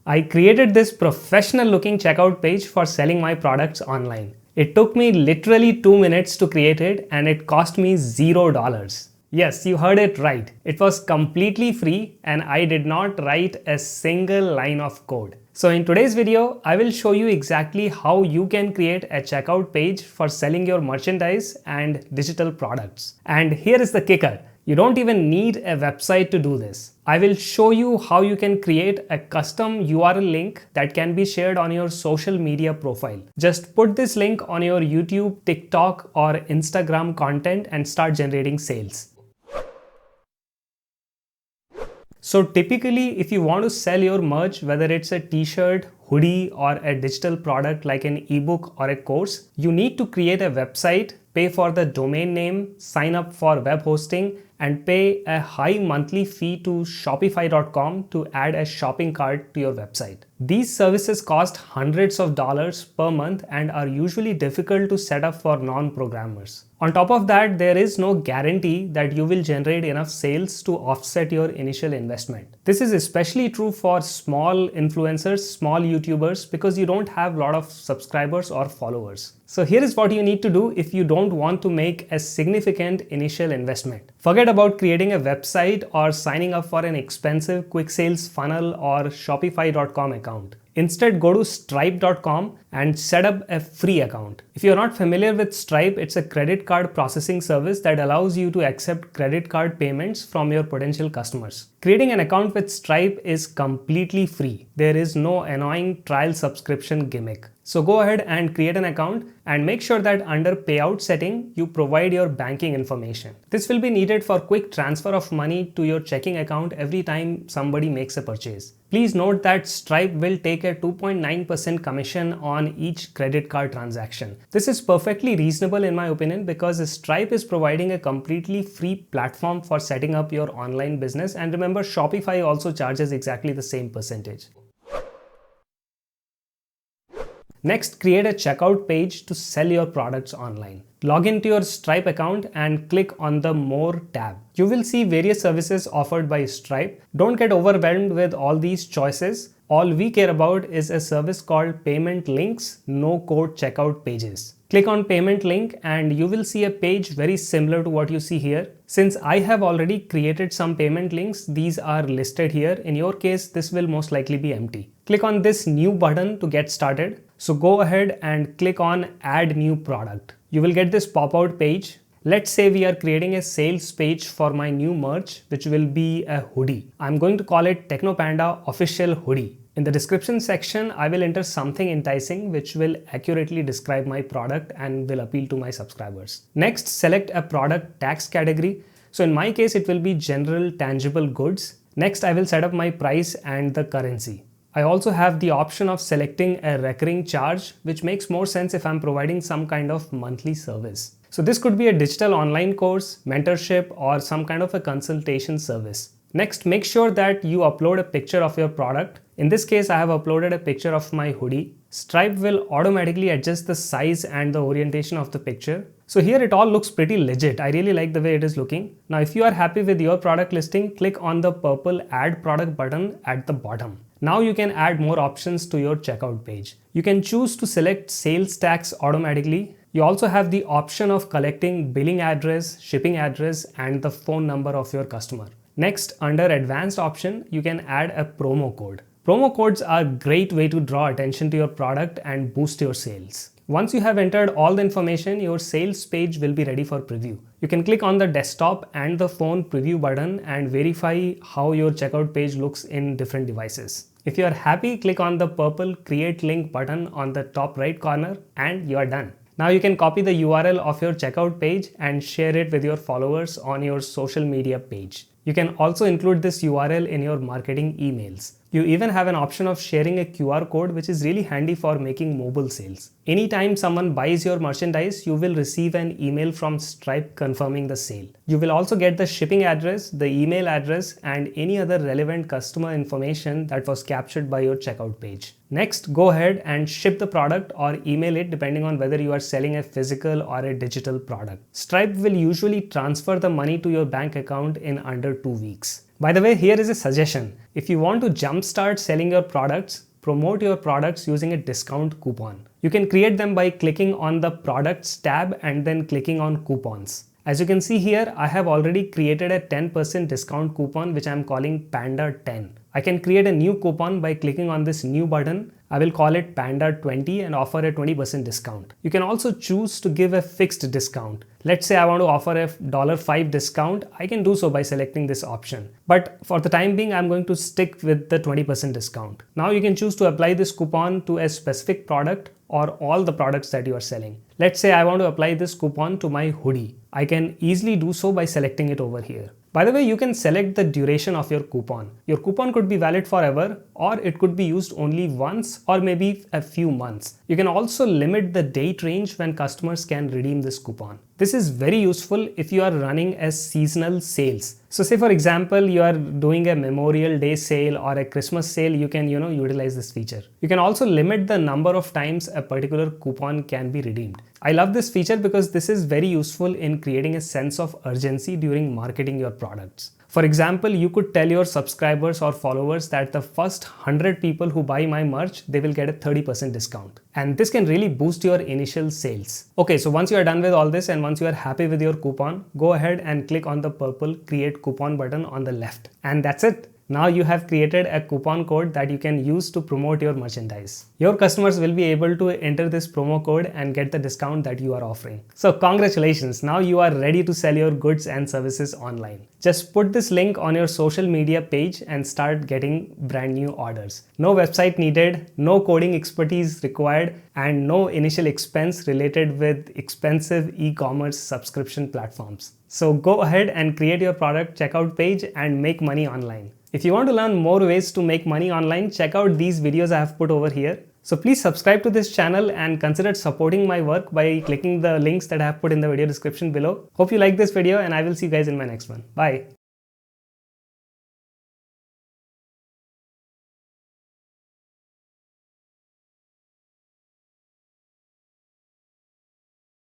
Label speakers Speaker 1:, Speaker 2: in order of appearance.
Speaker 1: I created this professional looking checkout page for selling my products online. It took me literally 2 minutes to create it and it cost me $0. Yes, you heard it right. It was completely free and I did not write a single line of code. So in today's video, I will show you exactly how you can create a checkout page for selling your merchandise and digital products. And here is the kicker. You don't even need a website to do this. I will show you how you can create a custom URL link that can be shared on your social media profile. Just put this link on your YouTube, TikTok, or Instagram content and start generating sales. So typically, if you want to sell your merch, whether it's a t-shirt, hoodie, or a digital product like an ebook or a course, you need to create a website, pay for the domain name, sign up for web hosting, and pay a high monthly fee to Shopify.com to add a shopping cart to your website. These services cost hundreds of dollars per month and are usually difficult to set up for non-programmers. On top of that, there is no guarantee that you will generate enough sales to offset your initial investment. This is especially true for small influencers, small YouTubers, because you don't have a lot of subscribers or followers. So here is what you need to do if you don't want to make a significant initial investment. Forget about creating a website or signing up for an expensive quick sales funnel or Shopify.com account. Instead, go to Stripe.com and set up a free account. If you're not familiar with Stripe, it's a credit card processing service that allows you to accept credit card payments from your potential customers. Creating an account with Stripe is completely free. There is no annoying trial subscription gimmick. So go ahead and create an account and make sure that under payout setting, you provide your banking information. This will be needed for quick transfer of money to your checking account every time somebody makes a purchase. Please note that Stripe will take a 2.9% commission on each credit card transaction. This is perfectly reasonable in my opinion because Stripe is providing a completely free platform for setting up your online business, and remember, Shopify also charges exactly the same percentage. Next, create a checkout page to sell your products online. Log into your Stripe account and click on the More tab. You will see various services offered by Stripe. Don't get overwhelmed with all these choices. All we care about is a service called Payment Links, no code checkout pages. Click on Payment Link and you will see a page very similar to what you see here. Since I have already created some payment links, these are listed here. In your case, this will most likely be empty. Click on this new button to get started. So go ahead and click on Add New Product. You will get this pop-out page. Let's say we are creating a sales page for my new merch, which will be a hoodie. I'm going to call it Techno Panda Official Hoodie. In the description section, I will enter something enticing which will accurately describe my product and will appeal to my subscribers. Next, select a product tax category. So in my case, it will be general tangible goods. Next, I will set up my price and the currency. I also have the option of selecting a recurring charge, which makes more sense if I'm providing some kind of monthly service. So this could be a digital online course, mentorship, or some kind of a consultation service. Next, make sure that you upload a picture of your product. In this case, I have uploaded a picture of my hoodie. Stripe will automatically adjust the size and the orientation of the picture. So here it all looks pretty legit. I really like the way it is looking. Now, if you are happy with your product listing, click on the purple Add Product button at the bottom. Now you can add more options to your checkout page. You can choose to select sales tax automatically. You also have the option of collecting billing address, shipping address, and the phone number of your customer. Next, under advanced option, you can add a promo code. Promo codes are a great way to draw attention to your product and boost your sales. Once you have entered all the information, your sales page will be ready for preview. You can click on the desktop and the phone preview button and verify how your checkout page looks in different devices. If you are happy, click on the purple Create Link button on the top right corner and you are done. Now you can copy the URL of your checkout page and share it with your followers on your social media page. You can also include this URL in your marketing emails. You even have an option of sharing a QR code, which is really handy for making mobile sales. Anytime someone buys your merchandise, you will receive an email from Stripe confirming the sale. You will also get the shipping address, the email address, and any other relevant customer information that was captured by your checkout page. Next, go ahead and ship the product or email it depending on whether you are selling a physical or a digital product. Stripe will usually transfer the money to your bank account in under 2 weeks. By the way, here is a suggestion. If you want to jumpstart selling your products, promote your products using a discount coupon. You can create them by clicking on the Products tab and then clicking on Coupons. As you can see here, I have already created a 10% discount coupon which I am calling Panda 10. I can create a new coupon by clicking on this new button. I will call it Panda 20 and offer a 20% discount. You can also choose to give a fixed discount. Let's say I want to offer a $5 discount. I can do so by selecting this option. But for the time being, I'm going to stick with the 20% discount. Now you can choose to apply this coupon to a specific product or all the products that you are selling. Let's say I want to apply this coupon to my hoodie. I can easily do so by selecting it over here. By the way, you can select the duration of your coupon. Your coupon could be valid forever, or it could be used only once or maybe a few months. You can also limit the date range when customers can redeem this coupon. This is very useful if you are running a seasonal sales. So say for example, you are doing a Memorial Day sale or a Christmas sale, you can utilize this feature. You can also limit the number of times a particular coupon can be redeemed. I love this feature because this is very useful in creating a sense of urgency during marketing your products. For example, you could tell your subscribers or followers that the first 100 people who buy my merch, they will get a 30% discount. And this can really boost your initial sales. Okay, so once you are done with all this and once you are happy with your coupon, go ahead and click on the purple Create Coupon button on the left. And that's it. Now you have created a coupon code that you can use to promote your merchandise. Your customers will be able to enter this promo code and get the discount that you are offering. So congratulations, now you are ready to sell your goods and services online. Just put this link on your social media page and start getting brand new orders. No website needed, no coding expertise required, and no initial expense related with expensive e-commerce subscription platforms. So go ahead and create your product checkout page and make money online. If you want to learn more ways to make money online, check out these videos I have put over here. So please subscribe to this channel and consider supporting my work by clicking the links that I have put in the video description below. Hope you like this video and I will see you guys in my next one. Bye.